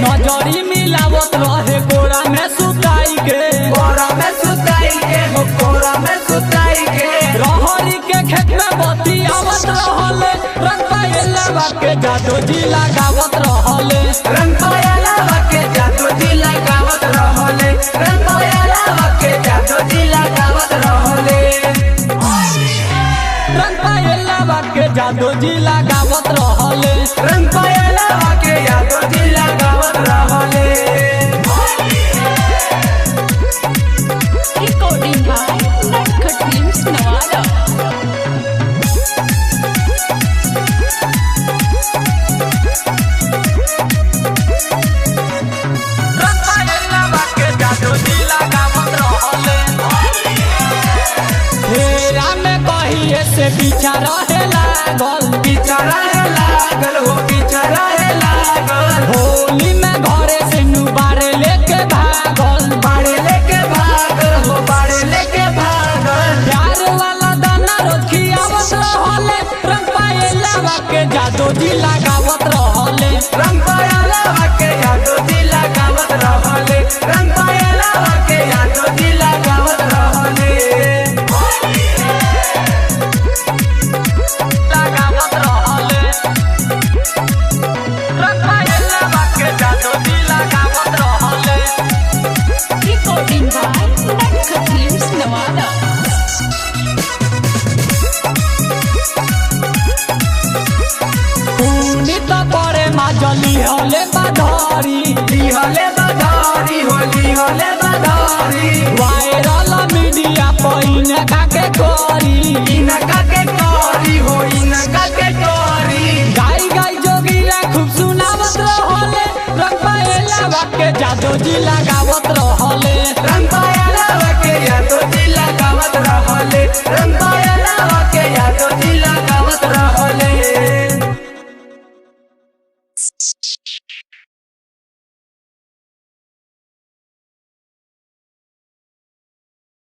नजरी मिलावत रहे कोरा में सुताई के हो कोरा में सुताई के रहरी के खेत में बती आवत रहले रंग पायलवा के जादू जी लगावत रहले रंग पायलवा के जादू जी लगावत रहले रंग पायलवा के जादू जी लगावत रहले रंग पायलवा के जादू जी लगावत रहले रंग पायलवा के जादू जी लगावत रहले Recording by Nutcut Films, Nevada. रंग पायलवा के जादू जी लगावत रहले हेरा में कहिए से पीछा रहे लागल पीछा रहे लागल हो पीछा रहे लागल होली में घरे से नुबारे लेके भागल बाड़े लेके भागल हो बाड़े लेके भागल प्यार वाला दाना रोज खियावत रहले रंग पायलवा के जादू जी लगावत रहले रंग पायलवा के जादू जी लगावत रहले रंग पायलवा के जादू जी लगावत रहले लगावत रहले रंग पायलवा के जादू जी लगावत रहले Recording by Nutcut Films, Nevada. पुनी तो करे माजली हले बाधारी लिहले बधारी होली होले बधारी वायरल मीडिया पहिने काके करी इनका के करी हो इनका के करी गाई गाई जोगीरा खूब सुनावत रहले रंग पायलवा के जादू जी लगावत रहले रंग पायलवा के जादू जी लगावत रहले रंग